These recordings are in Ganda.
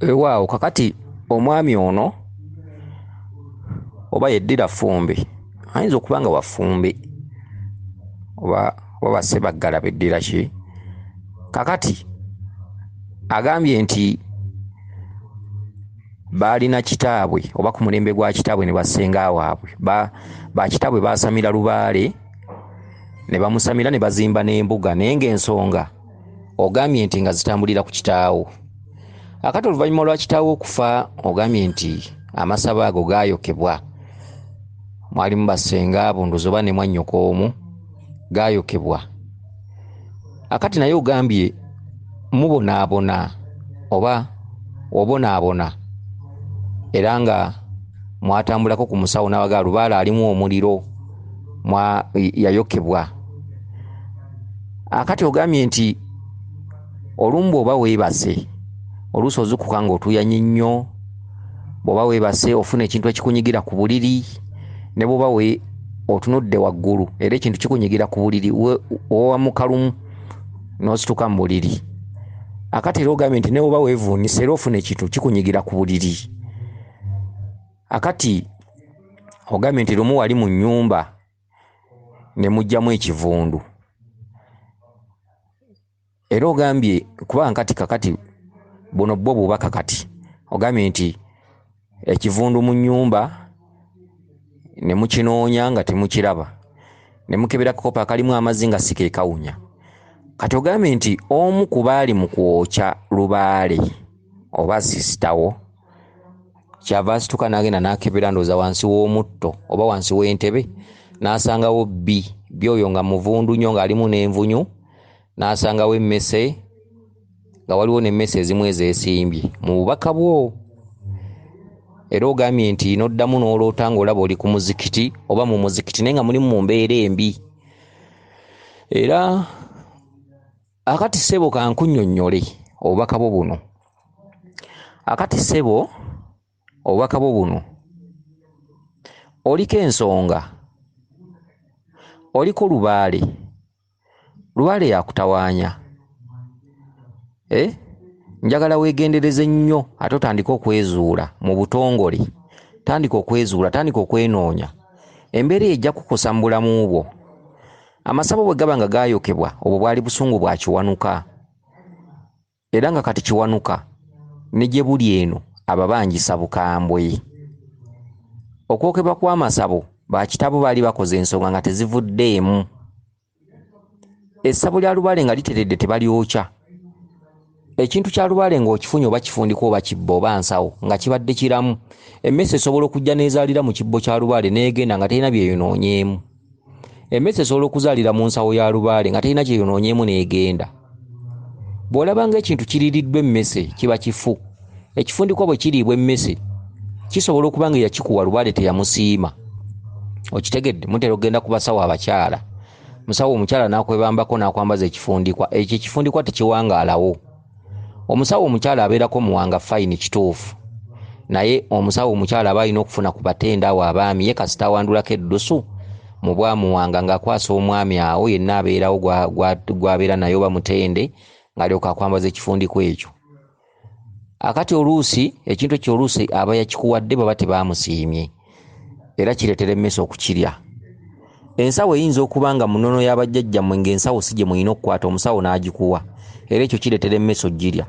Waawo kakati omwami ono oba yeddira Fumbe ayinza okuba nga wafumbe oba Ssebaggala beddira ki kakati agambye nti baalina kitaabwe oba ku mulembe gwa kitaabwe ne bassenga waabwe ba kitaabwe baasamira Lubaale ne bamusamira ne bazimba n'embuga naye ng'ensonga ogambye nti nga zitambulira ku kitaawo. Akati oluvannyuma lwa kitaawo okufa ogambye nti amasabo ago gaayokebwa, mwalimu bassenga abo ndoza oba ne mwannyoko omu gaayokebwa. Akati naye ogambye mubonaabona oba obonaabona era nga mwatambulako ku musawo n'abagaa Lubaale alimu omuliro yayokebwa. Akati ogambye nti olumu bw'oba weebase oluusi ozikuka ng'otuuyanye nnyo, bw'oba weebase ofuna ekintu ekikunyigira ku buliri ne bw'oba otunudde waggulu era ekintu kikunyigira ku buliri owamu kalumu n'osituka mu buliri. Akati era ogambye nti ne bw'oba weevuunise era ofuna ekintu kikunyigira ku buliri. Akati ogambye nti lumu wali mu nnyumba ne mugyamu ekivundu era ogambye kuba nkati kakati buno bwo bubaka kati ogambye nti ekivundu mu nnyumba ne mukinoonya nga temukiraba ne mukebera kakopo akalimu amazzi nga si ke kawunya. Kati ogambye nti omu ku baali mu kwokya Lubaale oba sisitawo kyava asituka n'agenda n'akebera ndooza wansi w'omutto oba wansi w'entebe n'asangawo bbi oyo nga muvundu nnyo ng'alimu n'envunyu, n'asangawo emmese nga waliwo n'emmese ezimu ezeesimbye mu bubaka bwo. Era ogambye nti n'oddamu n'oloota ng'olaba oli ku muzikiti oba mu muzikiti naye nga mulimu mu mbeera embi. Era akati ssebo kankunnyonnyole obubaka bwo buno. Akati ssebo obubaka bwo buno oliko ensonga, oliko Lubaale yakutawaanya. Njagala weegendereze nnyo ate otandika okwezuula mu butongole, tandika okwezuula, tandika okwenoonya. Embeera ejja kukosa mu bulamu bwo. Amasabo bwe gaba nga gaayokebwa obwo bwali busungu bwa kiwanuka era nga kati kiwanuka ne gye buli eno ababangisa bukambwe. Okwokebwa kw'amasabo bakitabo baali bakoze ensonga nga tezivuddeemu. Essabo lya Lubaale nga literedde tebalyokya. Ekintu kya Lubaale ng'okifunye oba kifundika oba kibbo oba nsawo nga kibadde kiramu, emmese esobola okujja n'ezaalira mu kibbo kya Lubaale n'egenda nga terina byeyonoonyeemu. Emmese esobola okuzaalira mu nsawo ya Lubaale nga terina kyeyonoonyeemu n'egenda. Bw'olaba ng'ekintu kiririddwa emmese kiba kifu. Ekifundikwa bwe kiriibwa emmese kisobola okuba nga eyakikuwa Lubaale teyamusiima. Okitegedde? Mutera okugenda ku basawo abakyala, musawo omukyala n'akwebambako n'akwambaza ekifundikwa. Ekyo ekifundikwa tekiwangaalawo. Omusawo omukyala abeerako muwanga fayini kituufu, naye omusawo omukyala aba alina okufuna ku batenda awo abaami ye kasita awandulako eddusu mu bwamuwanga ng'akwasa omwami awo yenna abeerawo gw'abeera naye oba mutende ng'alyoka akwambaza ekifundikwa ekyo. Akati oluusi ekintu ekyo oluusi aba yakikuwadde baba tebaamusiimye era kireetera emmese okukirya. Ensawo eyinza okuba nga munono y'abajjajjammwe ng'ensawo si gye mulina okukwata omusawo n'agikuwa era ekyo kireetera emmese ogirya.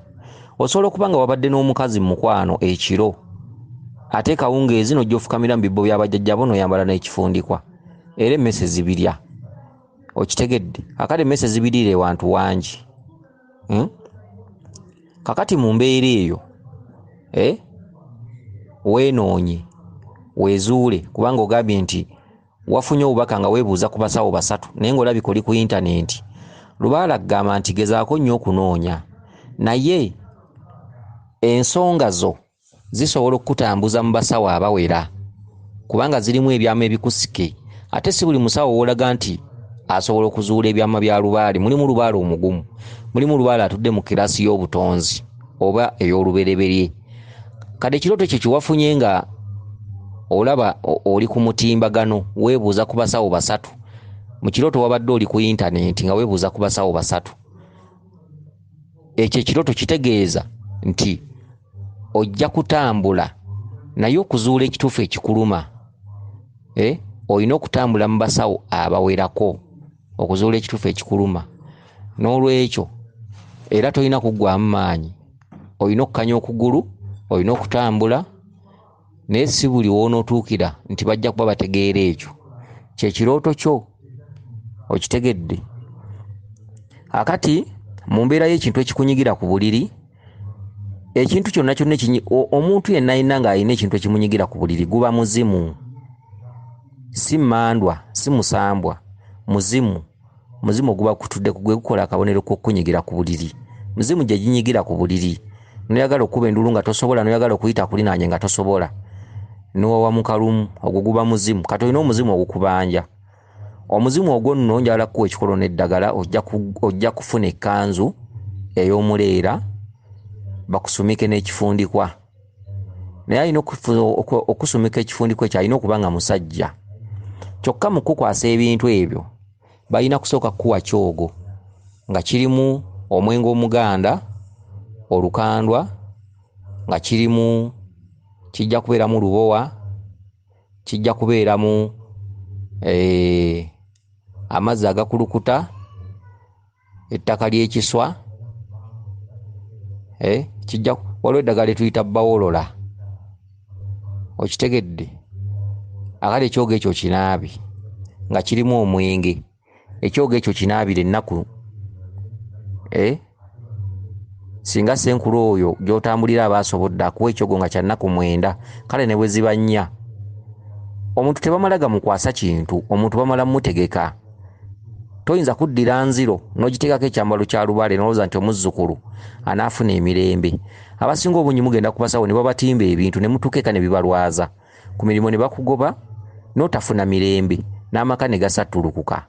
Osobola okuba nga wabadde n'omukazi mu mukwano ekiro ate kawungeezi n'ojja ofukamira mu bibbo by'abajjajja bo n'oyambala n'ekifundikwa era emmese zibirya. Okitegedde? Akati emmese zibiriire wantu wangi. Kakati mu mbeera eyo weenoonye weezuule kubanga ogambye nti wafunye obubaka nga weebuuza ku basawo basatu naye ng'olabika oli ku intaneti. Lubaale agamba nti gezaako nnyo okunoonya naye ensonga zo zisobola okutambuza mu basawo abawera kubanga zirimu ebyama ebikusike. Ate si buli musawo w'olaga nti asobola okuzuula ebyama bya Lubaale. Mulimu Lubaale omugumu, mulimu Lubaale atudde mu kirasi y'obutonzi oba ey'olubereberye. Kade ekirooto kye kiwafunye nga olaba oli ku mutimbagano weebuuza ku basawo basatu, mu kirooto wabadde oli ku intaneti nga weebuuza ku basawo basatu. Ekyo ekirooto kitegeeza nti ojja kutambula naye okuzuula ekituufu ekikuluma. Olina okutambula mu basawo abawerako okuzuula ekituufu ekikuluma. N'olwekyo era tolina kuggwaamu maanyi, olina okukanya okugulu, olina okutambula, naye si buli w'onootuukira nti bajja kuba bategeera ekyo. Kyekirooto kyo, okitegedde. Akati mu mbeera y'ekintu ekikunyigira ku buliri, ekintu kyonna kyonna omuntu yenna yenna ng'alina ekintu ekimunyigira ku buliri guba muzimu. Si mmandwa, si musambwa, muzimu. Muzimu guba kutudde gwe gukola akabonero k'okunyigira ku buliri. Muzimu gye ginyigira ku buliri. Noyagala okuba endulu nga tosobola, noyagala okuyita kulinaanye nga tosobola, n'owawa mu kalumu, ogwo guba muzimu. Kati olina omuzimu ogukubanja. Omuzimu ogwo nno njagala kuwa ekikolo n'eddagala, ojja kufuna ekkanzu ey'omuleera bakusumike n'ekifundikwa. Naye alina okusumika ekifundikwa ekyo alina okuba nga musajja. Kyokka mu kukwasa ebintu ebyo balina kusooka kukuwa kyogo nga kirimu omwenge omuganda, olukandwa, nga kirimu, kijja kubeeramu lubowa, kijja kubeeramu amazzi agakulukuta, ettaka ly'ekiswa, waliwo eddagala lyetuyita bawolola. Okitegedde? Akali ekyogo ekyo kinaabi nga kirimu omwenge. Ekyogo ekyo kinaabire ennaku. Singa senkulu oyo gy'otambulira abaasobodde akuwa ekyogo nga kya nnaku 9, kale ne bwe ziba 4. Omuntu tebamala gamukwasa kintu, omuntu bamala mutegeka. Toyinza kuddira nziro n'ogitegako ekyambalo kya Lubaale n'olowooza nti omuzzukulu anaafuna emirembe. Abasinga obungi mugenda ku basawo ne babatimba ebintu ne mutuukeka ne bibalwaza. Ku mirimu ne bakugoba n'otafuna mirembe, n'amaka ne gasattulukuka.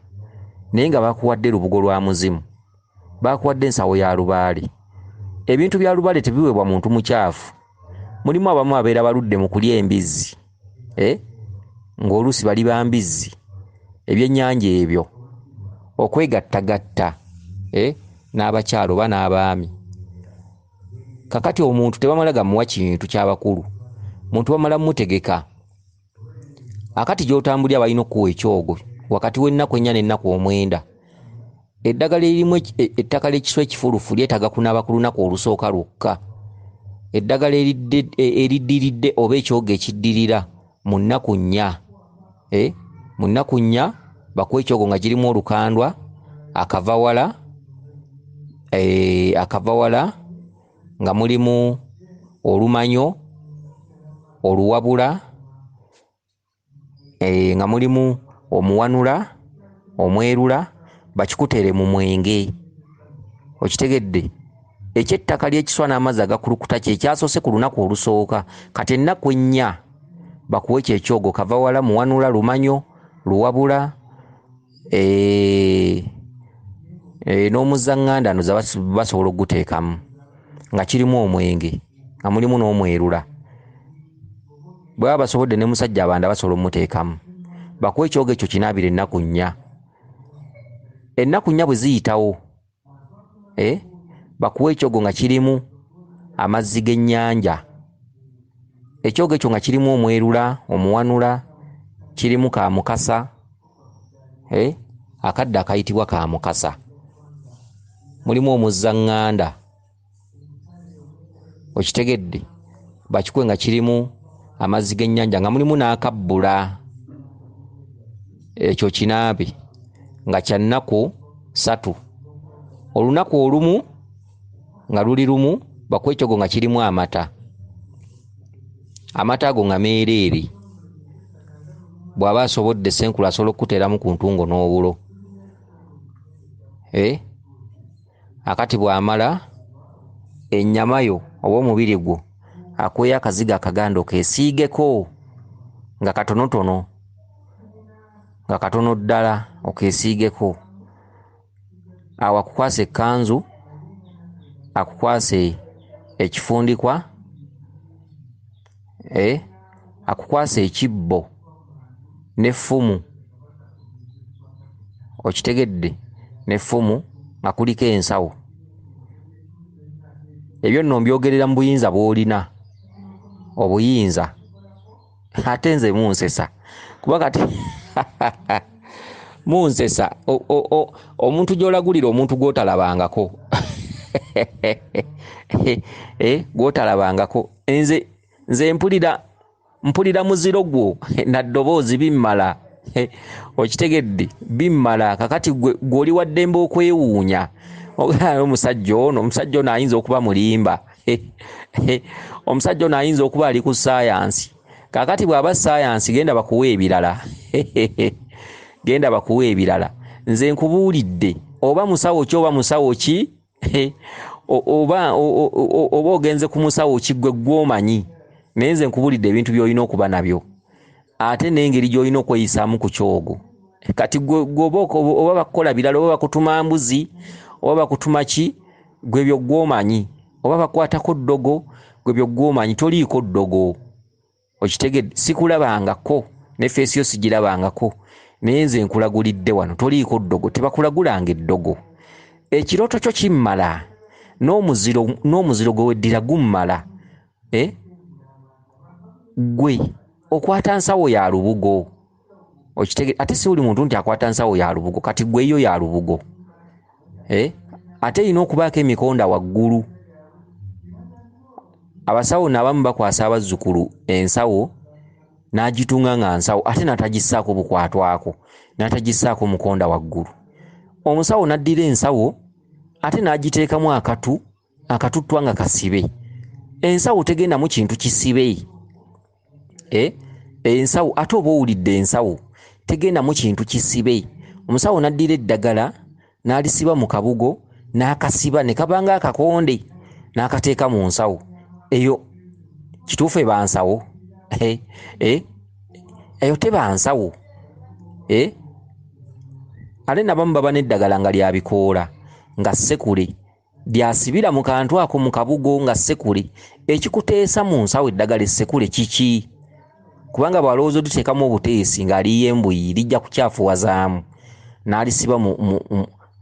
Naye nga bakuwadde lubugo lwa muzimu, bakuwadde ensawo ya Lubaale. Ebintu bya Lubaale tebiweebwa muntu mukyafu. Mulimu abamu abeera baludde mu kulya embizzi, ng'oluusi bali ba mbizzi, ebyennyanja ebyo, okwegattagatta n'abakyalo oba n'abaami. Kakati omuntu tebamala gamuwa kintu ky'abakulu, muntu bamala mutegeka. Akati gy'otambulira balina okuwa ekyogo wakati w'ennaku 4 n'ennaku 9. Eddagala erimu ettaka ly'ekiswa ekifulufu lyetaaga kunaaba ku lunaku olusooka lwokka. Eddagala eriddiridde oba ekyogo ekiddirira mu nnaku 4. Mu nnaku 4 bakuwa ekyogo nga kirimu olukandwa, akavawala, nga mulimu olumanyo, oluwabula, nga mulimu omuwanula, omwerula, bakikutere mu mwenge. Okitegedde? Ekyettaka ly'ekiswa n'amazzi agakulukuta kye kyasoose ku lunaku olusooka. Kati ennaku 4 bakuwe ekyo ekyogo, kavawala, muwanula, lumanyo, luwabula, n'omuzaŋŋandano za basobola okuguteekamu nga kirimu omwenge, nga mulimu n'omwerula. Bwe baba basobodde ne musajja abanda basobola omuteekamu. Bakuwe ekyogo ekyo kinaabire ennaku 4. Ennaku 4 bwe ziyitawo, bakuwe ekyogo nga kirimu amazzi g'ennyanja. Ekyogo ekyo nga kirimu omwerula, omuwanula, kirimu kaamukasa, akadde akayitibwa kaamukasa, mulimu omuzaŋŋanda. Okitegedde? Bakikuwe nga kirimu amazzi g'ennyanja nga mulimu n'akabbula. Ekyo kinaabi nga kya nnaku 3. Olunaku olumu nga luli lumu bakuwe ekyogo nga kirimu amata. Amata ago nga meereere. Bw'aba asobodde senkulu asobola okuteeramu ku ntungo n'obulo. Akati bw'amala ennyama yo oba omubiri gwo akuweyo akaziga akaganda okeesiigeko nga katonotono, nga katono ddala okeesiigeko. Awo akukwasa ekkanzu, akukwase ekifundikwa, akukwasa ekibbo n'effumu. Okitegedde? N'effumu nga kuliko ensawo. Ebyo nno mbyogerera mu buyinza bw'olina obuyinza ate nze munsesa kuba kati munsesa omuntu gy'olagulira omuntu gw'otalabangako gw'otalabangako nze mpulira muziro gwo na ddoboozi bimmala okitegedde bimmala kakati gw'oli wa ddembe okwewuunya omusajja ono ayinza okuba mulimba omusajja ono ayinza okuba ali ku saayansi kakati bw'aba saayansi genda bakuwa ebirala nze nkubuulidde oba musawo ki oba musawo ki oba ogenze ku musawo ki gwe gw'omanyi naye nze nkubuulidde ebintu by'olina okuba nabyo ate n'engeri gy'olina okweyisaamu ku kyogo kati oba bakukola birala oba bakutuma mbuzi oba bakutuma ki gwe byo gw'omanyi oba bakwatako ddogo gwe byo gw'omanyi toliiko ddogo okitegedde sikulabangako ne feesi yo sigirabangako naye nze nkulagulidde wano toliiko ddogo tebakulagulanga eddogo ekirooto kyo kimmala n'omuziro gwe weddira gummala gwe okwata nsawo ya lubugo okitegedde ate si buli muntu nti akwata nsawo ya lubugo kati gweyo ya lubugo ate erina okubaako emikonda waggulu abasawo n'abamu bakwasa abazzukulu ensawo n'agitunga nga nsawo ate n'atagissaako bukwatwako n'atagissaako mukonda waggulu omusawo n'addira ensawo ate n'agiteekamu akatuttwa nga kasibe ensawo tegendamu kintu kisibe ensawo ate oba owulidde ensawo tegendamu kintu kisibe omusawo n'addira eddagala n'alisiba mu kabugo n'akasiba ne kabanga akakonde n'akateeka mu nsawo eyo kituufu eba nsawo eyo teba nsawo ate nabamu baba n'eddagala nga lya bikoola nga ssekule lyasibira mu kantu ako mu kabugo nga ssekule ekikuteesa mu nsawo eddagala essekule kiki kubanga bw'alowooza oduteekamu obuteesi ng'aliyo embuyi lijja kukyafuwazaamu n'alisiba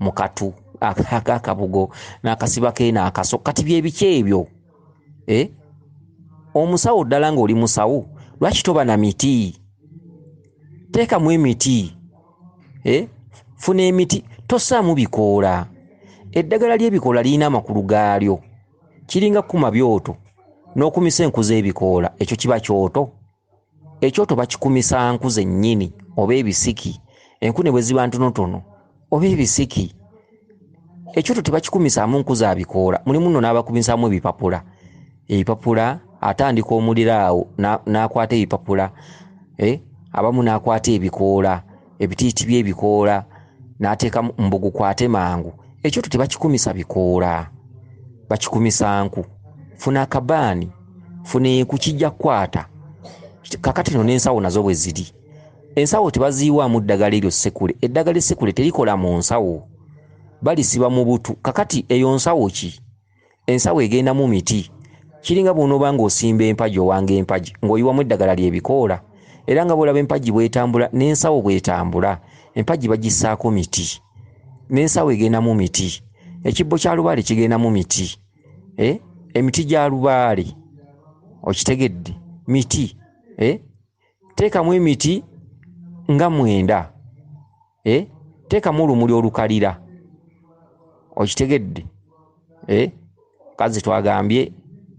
mu katu akabugo n'akasibako n'akaso kati byebiki ebyo omusawo ddala ng'oli musawo lwaki toba na miti teekamu emiti funa emiti tossaamu bikoola eddagala ly'ebikoola lirina amakulu gaalyo kiringa kukuma byoto n'okumisa enku z'ebikoola ekyo kiba kyoto ekyoto bakikumisa nku zennyini oba ebisiki enku ne bwe ziba ntonotono oba ebisiki ekyoto tebakikumisaamu nku za bikoola mulimu nno n'abakumisaamu ebipapula atandika omuliro awo n'akwata ebipapula abamu n'akwata ebikoola ebitiiti by'ebikoola n'ateeka mbugu kwate mangu ekyoto tebakikumisa bikoola bakikumisa nku funa akabaani funa enku kijja kukwata kakati no n'ensawo nazo bwe ziri ensawo tebaziyiwaamu ddagala eryo ssekule eddagala essekule terikola mu nsawo balisiba mu butu kakati eyo nsawo ki ensawo egenda mu miti kiringa bw'onooba ng'osimba empagi owanga empagi ng'oyiwamu eddagala ly'ebikoola era nga bw'olaba empagi bw'etambula n'ensawo bw'etambula empagi bagissaako miti n'ensawo egenda mu miti ekibbo kya lubaale kigenda mu miti emiti gya lubaale okitegedde miti teekamu emiti nga 9 teekamu olumuli olukalira okitegedde kazi twagambye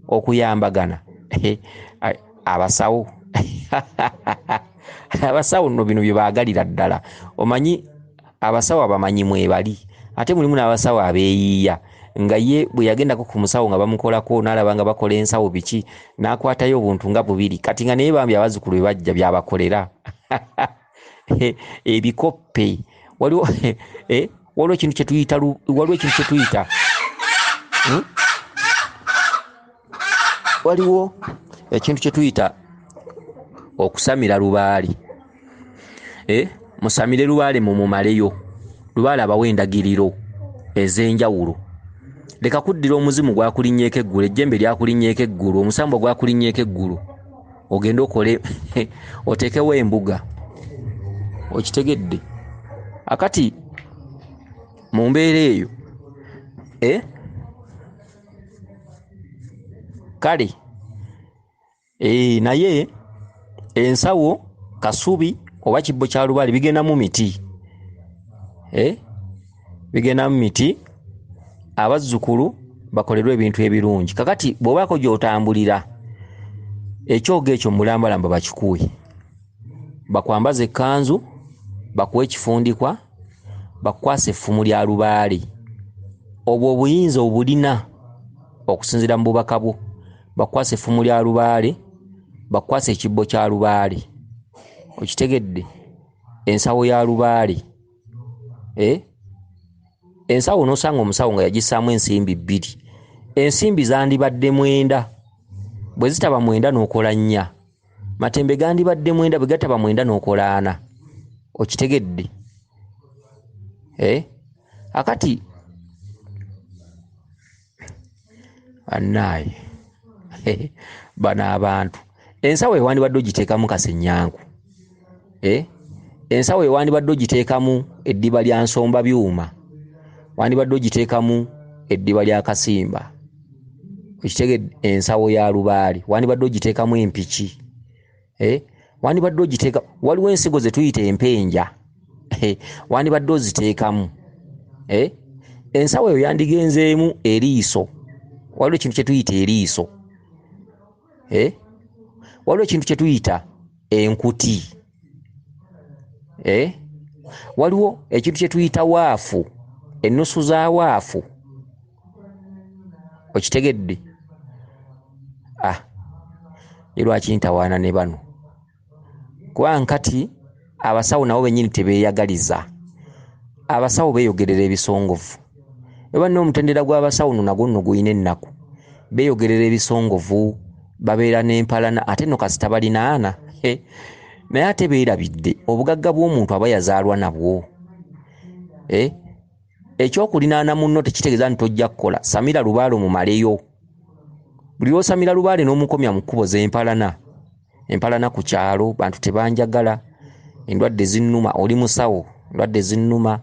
okuyambagana abasawo abasawo nno bino bye baagalira ddala omanyi abasawo abamanyi mwebali ate mulimu n'abasawo abeeyiiya nga ye bwe yagendako ku musawo nga bamukolako n'alaba nga bakola ensawo biki n'akwatayo obuntu nga 2 kati nga naye bambi abazzukulu bye bajja byabakolera ebikoppe waliwo ekintu kye tuyita waliwo ekintu kye tuyita okusamira lubaale musamire lubaale mumumaleyo lubaale abawa endagiriro ez'enjawulo leka kuddira omuzimu gwakulinnyeeko eggulu ejjembe lyakulinnyeeko eggulu omusambwa gwakulinnyeeko eggulu ogende okole oteekewo embuga okitegedde akati mu mbeera eyo kale naye ensawo kasubi oba kibbo kya Lubaale bigenda mu miti bigenda mu miti abazzukulu bakolerwa ebintu ebirungi. Kakati bw'obaako gy'otambulira ekyogo ekyo mulambalamba bakikuwe, bakwambaza ekkanzu, bakuwe ekifundikwa, bakwasa effumu lya Lubaale. Obwo obuyinza obulina okusinziira mu bubaka bwo. Bakwasa effumu lya Lubaale, bakwasa ekibbo kya Lubaale. Okitegedde? Ensawo ya Lubaale. Ensawo n'osanga omusawo nga yagissaamu ensimbi 2. Ensimbi zandibadde 9. Bwe zitaba 9 n'okola 4. Matembe gandibadde 9, bwe gataba 9 n'okola 4. Okitegedde? Akati annaye bano abantu, ensawo ewandibadde ogiteekamu kasenyanku, ensawo ewandibadde ogiteekamu eddiba lya nsomba byuma, wandibadde ogiteekamu eddiba lya kasimba. Okitegedde? Ensawo ya Lubaale wandibadde ogiteekamu empiki, wandibadde ogiteeka, waliwo ensigo ze tuyita empenja, wandibadde oziteekamu. Ensawo eyo yandigenzeemu eriiso, waliwo ekintu kye tuyita eriiso, waliwo ekintu kye tuyita enkuti, waliwo ekintu kye tuyita waafu, ennusu za waafu. Okitegedde? Lwaki ntawaana ne bano? Kuba nkati abasawo nabo bennyini tebeeyagaliza. Abasawo beeyogerera ebisongovu. Banno omutendera gw'abasawo nagwo nno gulina ennaku. Beeyogerera ebisongovu, babeera n'empalana, ate nno kasita balinaana. Naye ate beerabidde obugagga bw'omuntu aba yazaalwa nabwo. Ekyokulinaana munno tekitegeeza nti tojja kukola. Samira Lubaale omumaleyo. Buli lw'osamira Lubaale n'omukomya mu kkubo z'empalana. Empalana ku kyalo, bantu tebanjagala, endwadde zinnuma, oli musawo, endwadde zinnuma,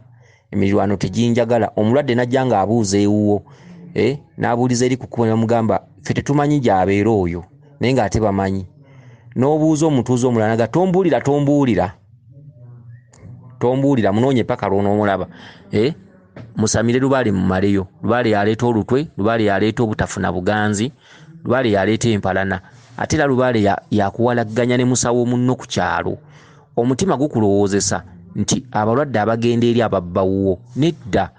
emiriraano teginjagala. Omulwadde najja ng'abuuza ewuwo, n'abuuliza eri ku kkubo ne bamugamba ffe tetumanyi gy'abeera oyo, naye ng'ate bamanyi. N'obuuza omutuuze omulala nga tombuulira munoonye paka lw'onoomulaba. Musamire Lubaale mumaleyo. Lubaale yaleeta olutwe, Lubaale yaleeta obutafuna buganzi, Lubaale yaleeta empalana. Ate era Lubaale yakuwalagganya ne musawo munno ku kyalo. Omutima gukulowoozesa nti abalwadde abagenda eri ababbawuwo. Nedda,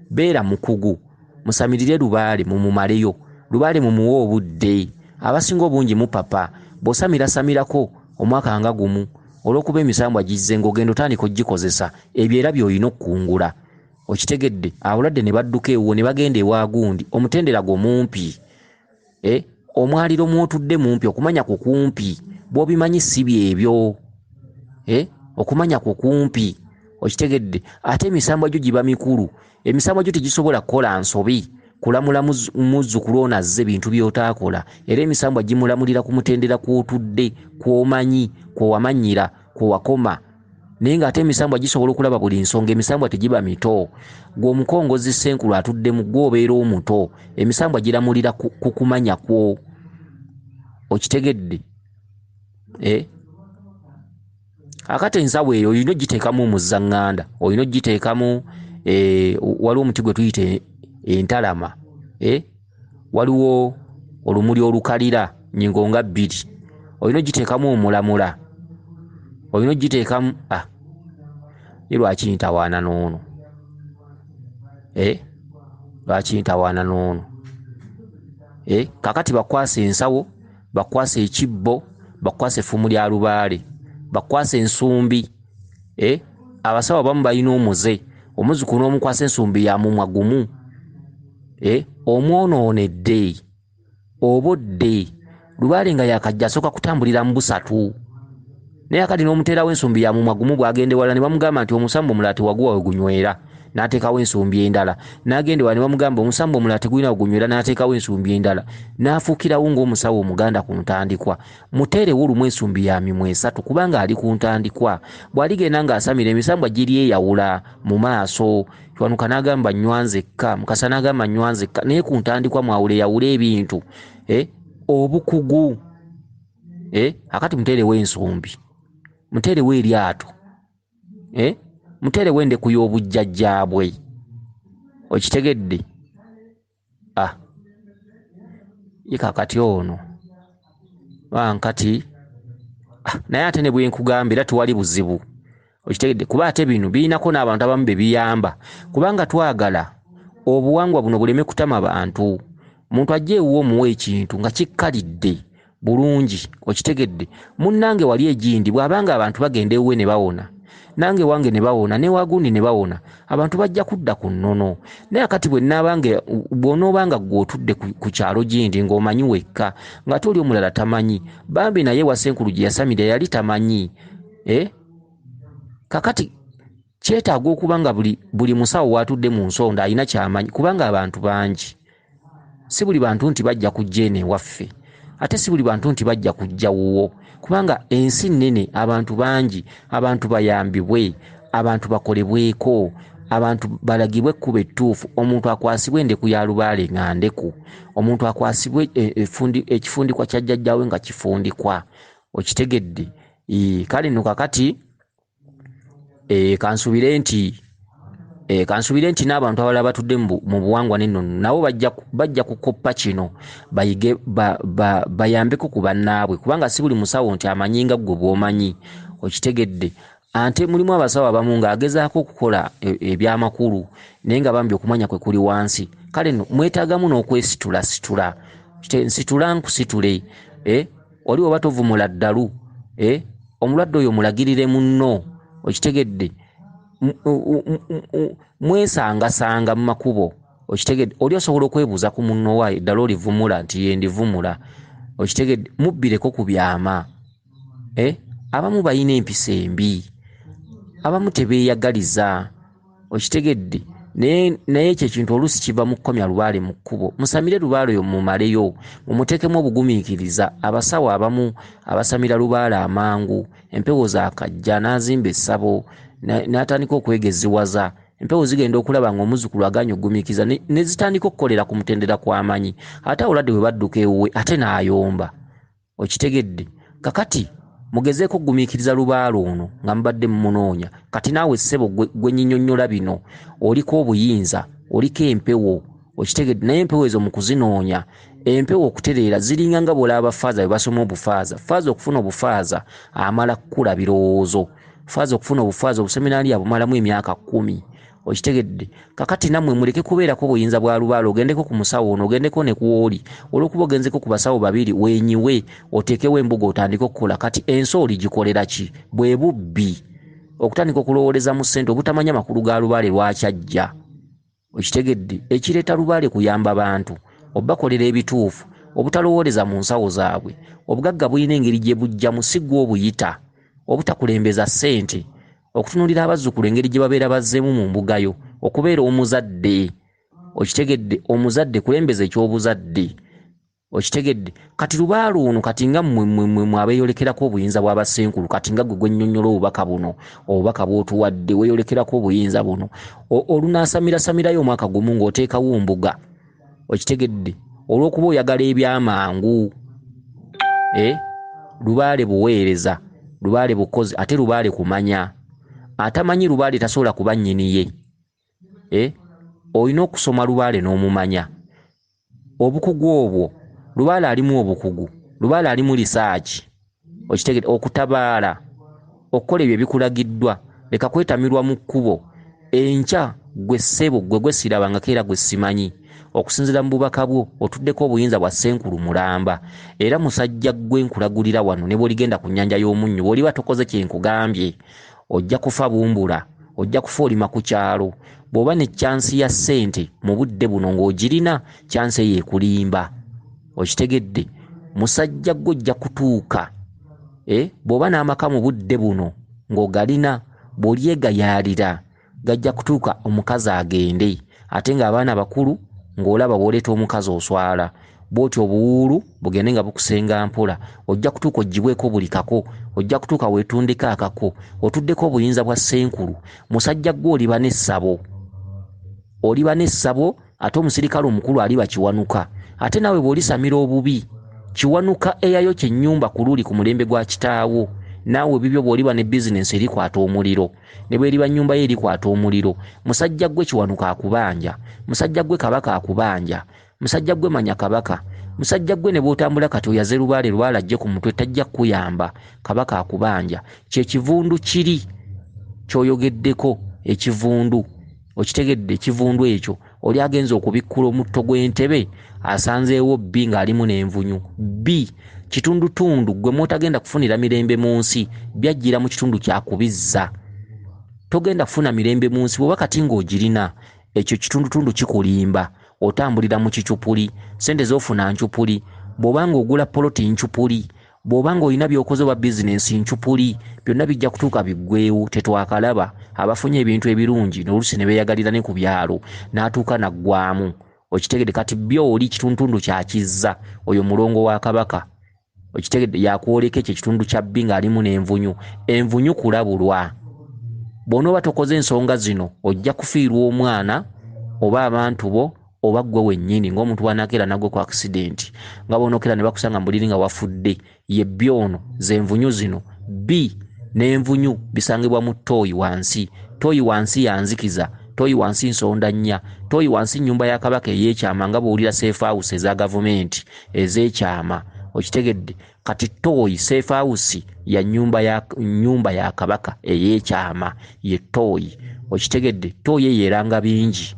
beera mukugu, musamirire Lubaale mumumaleyo. Lubaale mumuwe obudde. Abasinga obungi mu papa bw'osamirasamirako omwaka nga gumu, olw'okuba emisambwa gizze ng'ogenda otandika ogikozesa, ebyo era by'olina okukungula. Okitegedde? Abalwadde ne badduka ewuwo ne bagenda ewa gundi, omutendera gwo mumpi, omwaliro mwotudde mumpi, okumanya ku kumpi. Bw'obimanyi si byebyo, okumanya ku kumpi. Okitegedde? Ate emisambwa gyo giba mikulu. Emisambwa gyo tegisobola kukola nsobi, kulamula muzzukulu ono azze ebintu by'otaakola. Era emisambwa gimulamulira ku mutendera kw'otudde, kw'omanyi, kw'owamanyira, kw'owakoma. Naye ng'ate emisambwa gisobola okulaba buli nsonga. Emisambwa tegiba mito. Gwe omukongozi Ssenkulu atudde mu gwe obeera omuto. Emisambwa giramulira ku kumanya kwo. Okitegedde? Akati ensawo eyo olina ogiteekamu omuzzaŋŋanda, olina ogiteekamu, waliwo omuti gwe tuyita entalama, waliwo olumuli olukalira nnyingo nga 2, olina ogiteekamu omulamula, olina ogiteekamu. Lwaki ntawaana n'ono? Lwaki ntawaana n'ono? Kakati bakwasa ensawo, bakwasa ekibbo, bakwasa effumu lya Lubaale, bakwasa ensumbi. Abasawo abamu balina omuze, omuzzukulu n'omukwasa ensumbi ya mumwa gumu. Omwonoonedde, obodde. Lubaale nga yakajja asooka kutambulira mu busatu. Naye akati n'omuteerawo ensumbi ya mumwa gumu bw'agenda ewala ne bamugamba nti omusambu omulala tewaguwa we gunywera, n'ateekawo ensumbi endala. N'agenda ewala ne bamugamba omusambu omulala tegulina we gunywera, n'ateekawo ensumbi endala. N'afuukirawo ng'omusawo omuganda ku ntandikwa. Muteerewo lumu ensumbi ya mimwa 3 kubanga ali ku ntandikwa. Bw'aligenda ng'asamira emisambwa giryeyawula mu maaso. Kiwanuka n'agamba nnywanzekka, Mukasa n'agamba nnywanzekka, naye ku ntandikwa mwawuleyawula ebintu. Obukugu. akati muterewo ensumbi, muterewo eryato, muterewo endeku y'obujjajjaabwe, okitegedde. Kakati ono wankati naye ate ne bwe nkugambira tewali buzibu, okitegedde, kuba ate bino birinako n'abantu abamu be biyamba, kubanga twagala obuwangwa buno buleme kutama bantu. Omuntu ajja ewuwo omuwa ekintu nga kikkalidde bulungi, okitegedde. Munnange wali egindi bw'abanga abantu bagenda ewuwe ne bawona, nange wange ne bawona, ne wagundi ne bawona, abantu bajja kudda ku nnono. Naye akati bw'onoobanga gwe otudde ku kyalo gindi ng'omanyi wekka ng'ate oli omulala tamanyi, bambi naye wasenkulu gye yasamira yali tamanyi. Kakati kyetaaga okuba nga buli musawo watudde mu nsonda alina kyamanyi, kubanga abantu bangi. Si buli bantu nti bajja kujja eno ewaffe, ate si buli bantu nti bajja kujja wuwo, kubanga ensi nnene, abantu bangi, abantu bayambibwe, abantu bakolebweko, abantu balagibwe ekkuba ettuufu. Omuntu akwasibwe endeku ya Lubaale nga ndeku, omuntu akwasibwe ekifundikwa kya jjajjaawe nga kifundikwa, okitegedde. Kale nno kakati kansubire nti n'abantu abalala batudde mu buwangwa n'ennono nabo bajja kukoppa kino bayige bayambeko ku bannaabwe, kubanga si buli musawo nti amanyi nga ggwe bw'omanyi, okitegedde. Ate mulimu abasawo abamu ng'agezaako okukola ebyamakulu naye nga bambi okumanya kwe kuli wansi. Kale nno mwetaagamu n'okwesitula, nsitula nkusitule. Oli oba tovumula ddalu, omulwadde oyo mulagirire munno, okitegedde. Mwesangasanga mu makubo, okitegedde. Oli osobola okwebuuza ku munno wa eddala olivumula nti ye ndivumula, okitegedde. Mubbireko ku byama. Abamu balina empisa embi, abamu tebeeyagaliza, okitegedde. Naye ekyo ekintu oluusi kiva mu kukomya Lubaale mu kkubo. Musamire Lubaale oyo mumaleyo, mumuteekemu obugumiikiriza. Abasawo abamu abasamira Lubaale amangu, empewo zaakajja n'azimba essabo n'atandika okwegeziwaza. Empewo zigenda okulaba ng'omuzzukulu aganya okugumiikiriza ne zitandika okukolera ku mutendera kw'amanyi, ate awuladde bwe badduka ewuwe ate n'ayomba, okitegedde. Kakati mugezeeko okugumiikiriza Lubaale ono nga mubadde mumunoonya. Kati naawe ssebo gwe nnyinnyonnyola bino, oliko obuyinza, oliko empewo, okitegedde. Naye empewo ezo mu kuzinoonya, empewo okutereera ziringa nga bw'olaba abafaaza bwe basoma obufaaza. Faaza okufuna obufaaza amala kkula birowoozo, faaza okufuna obufaaza obuseminaali abumalamu emyaka 10, okitegedde. Kakati nammwe muleke kubeerako obuyinza bwa Lubaale, ogendeko ku musawo ono, ogendeko ne kuwoli, olw'okuba ogenzeko ku basawo babiri wenyiwe, oteekewo embuga otandike okukola. Kati ensi oligikolera ki? Bwe bubbi, okutandika okulowooleza mu ssente, obutamanya makulu ga Lubaale lwakyajja, okitegedde. Ekireeta Lubaale kuyamba bantu, obakolera ebituufu, obutalowooleza mu nsawo zaabwe. Obugagga bulina engeri gye bujjamu, si ggwe obuyita, obutakulembeza ssente, okutunuulira abazzukulu engeri gye babeera bazzeemu mu mbugayo, okubeera omuzadde, okitegedde. Omuzadde kulembeza eky'obuzadde, okitegedde. Kati Lubaale ono kati nga mmwe abeeyolekerako obuyinza bw'abasenkulu, kati nga gwe gwennyonnyola obubaka buno, obubaka bw'otuwadde weeyolekerako obuyinza buno, olunaasamirasamirayo omwaka gumu ng'oteekawo mbuga, okitegedde, olw'okuba oyagala ebyamangu. Lubaale buweereza, Lubaale bukozi, ate Lubaale kumanya. Atamanyi Lubaale tasobola kuba nnyini ye. Olina okusoma Lubaale n'omumanya. Obukugu obwo, Lubaale alimu obukugu, Lubaale alimu lisaaki, okitegedde. Okutabaala, okukola ebyo ebikulagiddwa, leka kwetamirwa mu kkubo. Enkya gwe ssebo, gwe sirabangako era gwe simanyi, okusinziira mu bubaka bwo otuddeko obuyinza bwa Ssenkulu Mulamba, era musajja gwe nkulagulira wano ne bw'oligenda ku nnyanja y'omunnyo, bw'oliba tokoze kye nkugambye ojja kufa bumbula, ojja kufa olima ku kyalo. Bw'oba ne kyansi ya ssente mu budde buno ng'ogirina, kyansi eyo ekulimba, okitegedde. Musajja gwe ojja kutuuka, bw'oba n'amaka mu budde buno ng'ogalina, bw'olyegayaalira gajja kutuuka omukazi agende, ate ng'abaana bakulu ng'olaba bw'oleeta omukazi oswala, bw'otyo obuwuulu bugende nga bukusenga mpola. Ojja kutuuka oggibweko buli kako, ojja kutuuka weetundeko akako, otuddeko obuyinza bwa Ssenkulu. Musajja gwe oliba n'essabo, ate omusirikale omukulu aliba kiwanuka. Ate naawe bw'olisamira obubi kiwanuka eyayo kyennyumba ku luli ku mulembe gwa kitaawo naawe bibyo bw'oliba ne bizinensi erikwata omuliro ne bw'eriba nnyumba ye erikwata omuliro musajja gwe kiwanuka akubanja musajja gwe kabaka akubanja musajja gwe manya kabaka musajja gwe ne bw'otambula kati oyaze Lubaale ajje ku mutwe tajja kuyamba kabaka akubanja kyekivundu kiri kyoyogeddeko ekivundu okitegedde ekivundu ekyo oli agenza okubikkula omutto gw'entebe asanzeewo bbi ng'alimu n'envunyu bbi kitundutundu gwe mwotagenda kufunira mirembe mu nsi byajjira mu kitundu kyakubizza togenda kufuna mirembe mu nsi bw'oba kati ng'ogirina ekyo kitundutundu kikulimba otambulira mu kicupuli sente z'ofuna ncupuli bw'oba ng'ogula poloti ncupuli bw'oba ng'olina by'okoze oba bizinensi ncupuli byonna bijja kutuuka biggweewo tetwakalaba abafunye ebintu ebirungi n'oluusi ne beeyagalira ne ku byalo n'atuuka naggwamu okitegedde kati by'oli kitundutundu kyakizza oyo mulongo wa kabaka okitegedde yakwoleka ekyo ekitundu kya bbi ng'alimu n'envunyu envunyu kulabulwa bw'onooba tokoze ensonga zino ojja kufiirwa omwana oba abantu bo oba gwe wennyini ng'omuntu wanakeera nagwe ku accident nga bonookera ne bakusanga mbuliri nga wafudde ye byono z'envunyu zino bbi n'envunyu bisangibwa mu ttooyi wansi ttooyi wansi yanzikiza ttooyi wansi nsonda nnya ttooyi wansi nnyumba ya kabaka ey'ekyama nga bw'owulira safe house eza gavumenti ez'ekyama okitegedde kati ttooyi safe house ya nnyumba ya kabaka ey'ekyama ye ttooyi okitegedde ttooyi eyo eranga bingi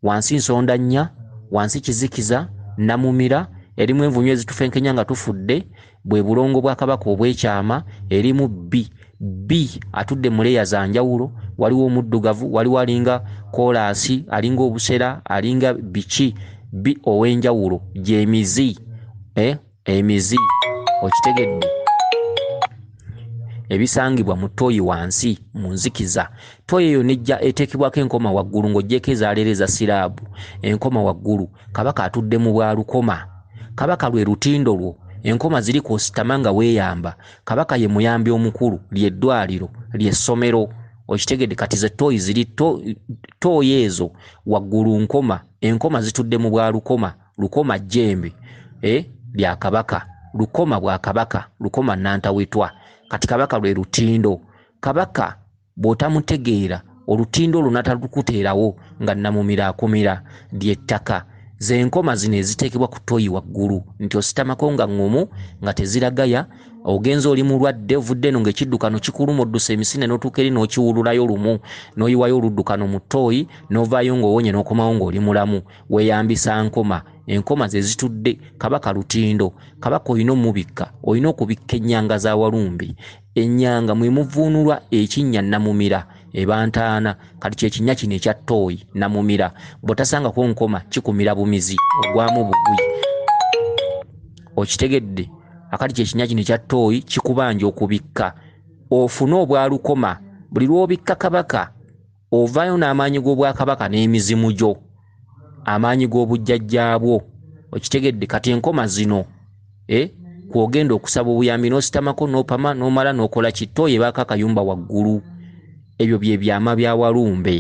wansi nsonda nnya wansi kizikiza namumira erimu envunyu ezitufenkenya nga tufudde bwe bulongo bwa kabaka obw'ekyama erimu bbi atudde mu leya za njawulo waliwo omuddugavu waliwo alinga koolaasi alinga obusera alinga biki bbi ow'enjawulo gy'emizi emizi okitegedde ebisangibwa mu ttooyi wansi mu nzikiza ttooyi eyo nejja eteekebwako enkoma waggulu ng'oggyeko ezaaleereza siraabu enkoma waggulu kabaka atudde mu bwa lukoma kabaka lwe lutindo lwo enkoma ziri kwositama nga weeyamba kabaka ye muyambi omukulu lyeddwaliro lyessomero okitegedde kati ze ttooyi ziri ttooyi ezo waggulu nkoma enkoma zitudde mu bwa lukoma jjembe lya kabaka lukoma bwa kabaka lukoma nantawetwa kati kabaka lwe lutindo kabaka bw'otamutegeera olutindo olwo natalukuteerawo nga namumira akumira ly'ettaka z'enkoma zino eziteekebwa ku ttooyi waggulu nti ositamako nga ŋŋumu nga teziragaya ogenza oli mulwadde ovudde eno ng'ekiddukano kikuluma oddusa emisinde n'otuuka eri n'okiwululayo lumu n'oyiwayo oluddukano mu ttooyi n'ovaayo ng'owonye n'okomawo ng'oli mulamu weeyambisa nkoma enkoma ze zitudde kabaka lutindo kabaka olina omubikka olina okubikka ennyanga za walumbi ennyanga mwe muvuunulwa ekinnya namumira ebantaana kati kyekinnya kino ekya ttooyi namumira bw'otasangako nkoma kikumira bumizi ogwamu bugwi okitegedde akati kyekinnya kino ekya ttooyi kikubanja okubikka ofune obwalukoma buli lw'obikka kabaka ovaayo n'amaanyi g'obwakabaka n'emizimu gyo amaanyi g'obujjajjaabwo okitegedde kati enkoma zino kwogenda okusaba obuyambi n'ositamako n'opama n'omala n'okola kittooyi ebaako akayumba waggulu ebyo bye byama bya walumbe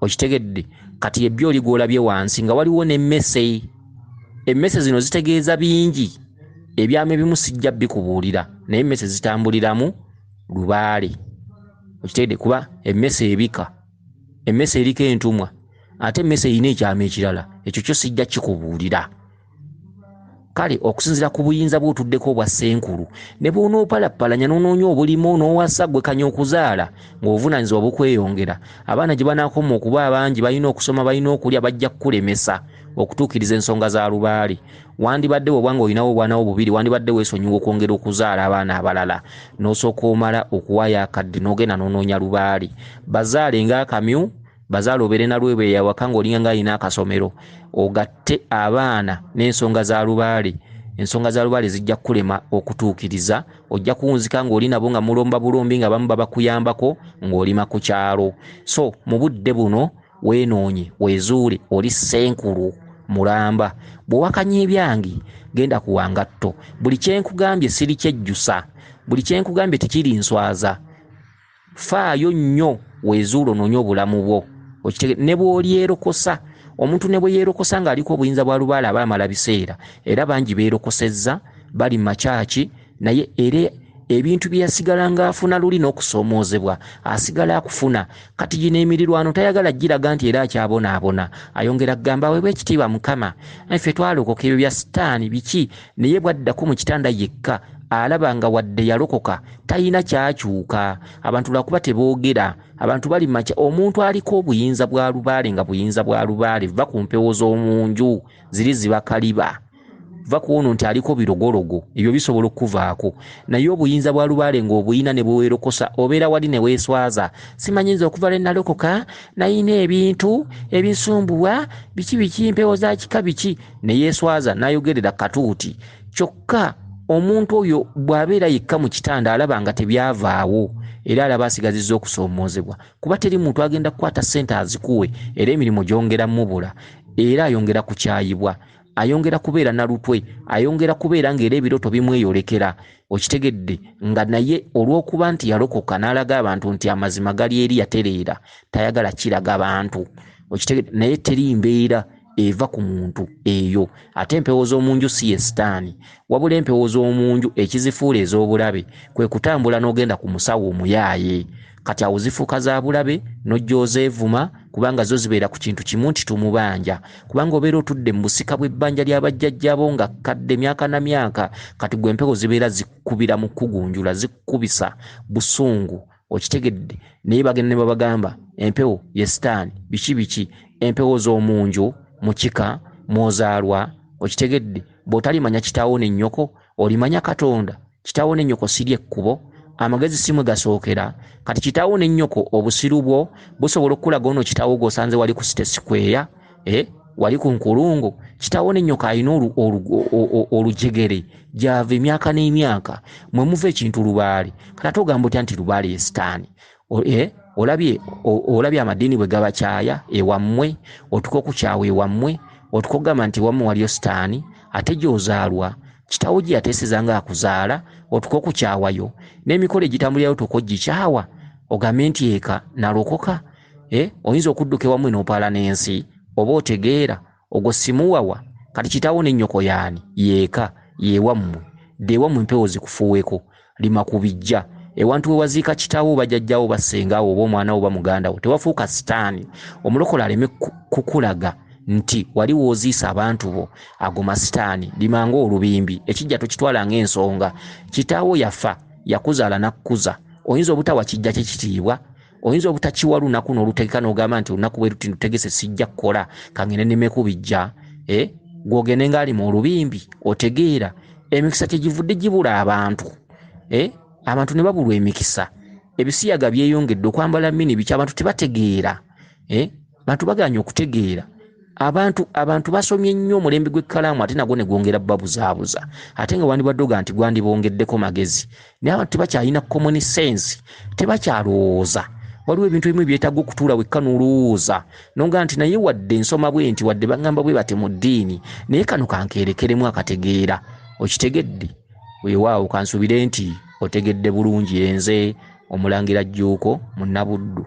okitegedde kati ebyo oli gw'olabye wansi nga waliwo n'emmese emmese zino zitegeeza bingi ebyama ebimu sijja bikubuulira naye emmese zitambuliramu Lubaale okitegedde kuba emmese ebika emmese eriko entumwa ate emmese erina ekyama ekirala ekyo kyo sijja kikubuulira kale okusinziira ku buyinza bw'otuddeko obwa Ssenkulu ne bw'onoopalappalanya n'onoonya obulimu n'owassa gwe kanya okuzaala ng'obuvunaanyizibwa bukweyongera abaana gye banaakoma okuba abangi balina okusoma balina okulya bajja kukulemesa okutuukiriza ensonga za Lubaale wandibadde bw'obanga olinawo obwana bubiri wandibadde weesonyiwa okwongera okuzaala abaana abalala n'osooka omala okuwaayo akadde n'ogenda n'onoonya Lubaale bazaale ng'akamyu bazaala obeere na lwebwe yawaka ng'olinga ng'alina akasomero ogatte abaana n'ensonga za Lubaale ensonga za Lubaale zijja kulema okutuukiriza ojja kuwunzika ng'oli nabo nga mulomba bulombi nga bamu babakuyambako ng'olima ku kyalo so mu budde buno weenoonye weezuule oli Ssenkulu mulamba bw'owakanya ebyange genda ku wangatto buli kyenkugambye siri kyejjusa buli kyenkugambye tekiri nswaza faayo nnyo weezuule onoonye obulamu bwo ne bw'olyerokosa omuntu ne bwe yeerokosa ng'aliko obuyinza bwa Lubaale aba amala biseera era bangi beerokosezza bali mu makyaki naye era ebintu bye yasigala ng'afuna luli n'okusoomoozebwa asigala akufuna kati gino emirirwano tayagala giraga nti era akyabonaabona ayongera kugamba weebwa ekitiibwa Mukama ffe twalokoka ebyo bya sitaani biki naye bwaddako mu kitanda yekka alaba nga wadde yalokoka talina kyakyuka abantu lwakuba teboogera abantu bali macha omuntu aliko obuyinza bwa Lubaale nga buyinza bwa Lubaale va ku mpewo z'omunju ziri zibakaliba va kuono nti aliko birogologo ebyo bisobola okuvaako naye obuyinza bwa Lubaale ng'obuyina ne bweweerokosa obeera wali ne weeswaza simanyinza okuva lwe nalokoka nayina ebintu ebisumbuwa biki mpewo za kika biki ne yeeswaza n'ayogerera katuuti kyokka omuntu oyo bw'abeera yekka mu kitanda alaba nga tebyavaawo era alaba asigazizza okusoomoozebwa kuba teri muntu agenda kukwata ssente azikuwe era emirimu gyongera mubula era ayongera kukyayibwa ayongera kubeera na lutwe ayongera kubeera ng'era ebiroto bimweyolekera okitegedde nga naye olw'okuba nti yalokoka n'alaga abantu nti amazima gali eri yatereera tayagala kiraga abantu okitegedde naye teri mbeera eva ku muntu eyo ate empewo z'omunju si ye sitaani wabula empewo z'omunju ekizifuula ez'obulabe kwe kutambula n'ogenda ku musawo omuyaaye kati awo zifuuka za bulabe n'ojja ozeevuma kubanga zo zibeera ku kintu kimu nti tumubanja kubanga obeera otudde mu busika bw'ebbanja ly'abajjajjabo nga kadde myaka na myaka kati gwe empewo zibeera zikkubira mu kugunjula zikkubisa busungu okitegedde naye bagenda ne babagamba empewo ye sitaani biki empewo z'omunju mukika mwozaalwa okitegedde bw'otalimanya kitaawo ne nnyoko olimanya Katonda kitaawo ne nnyoko siri ekkubo amagezi simwe gasookera kati kitaawo ne nnyoko obusiru bwo busobola okulaga ono kitaawo g'osanze wali ku site square wali ku nkulungu kitaawo ne nnyoko alina olujegere gyava emyaka n'emyaka mwe muva ekintu Lubaale kati ate ogamba otya nti Lubaale ye sitaani olabye amadiini bwe gabakyaya ewammwe otuka okukyawa ewammwe otuka okugamba nti ewammwe waliyo sitaani ate gy'ozaalwa kitaawo gye yateesezanga akuzaala otuka okukyawayo n'emikolo egitambulirayo tuka ogikyawa ogambe nti eka nalokoka oyinza okudduka ewammwe n'opaala n'ensi oba otegeera ogwo simuwawa kati kitaawo n'ennyoko yaani yeeka yeewammwe deewammwe empewo zikufuuweko lima ku bijja ewantu we waziika kitaawo bajjajjawo bassengawo oba omwana wo bamugandawo tewafuuka sitaani omulokola aleme kukulaga nti wali wooziisa abantu bo ago masitaani limanga olubimbi ekijja tokitwala ng'ensonga kitaawo yafa yakuzaala nakkuza oyinza obutawa kijja kikitiibwa oyinza obutakiwa lunaku n'olutegeka n'ogamba nti olunaku bwe luti lutegese sijja kukola kangene nemeku bijja gwogende ng'ali mu olubimbi otegeera emikisa tegivudde gibula abantu abantu ne babulwa emikisa ebisiyaga byeyongedde okwambala mini biki abantu tebategeera abantu baganya okutegeera abantu basomye nnyo omulembe gw'ekkalaamu ate nagwo ne gwongera babuzaabuza ate nga wandibadde oga nti gwandibongeddeko magezi naye abantu tebakyalina common sense tebakyalowooza waliwo ebintu ebimu byetaaga okutuula wekka n'olowooza nonga nti naye wadde nsoma bwe nti wadde bagamba bwe bate mu ddiini naye kano kankeerekeremu akategeera okitegedde weewaawo kansuubire nti otegedde bulungi enze Omulangira Jjuuko Munnabuddu.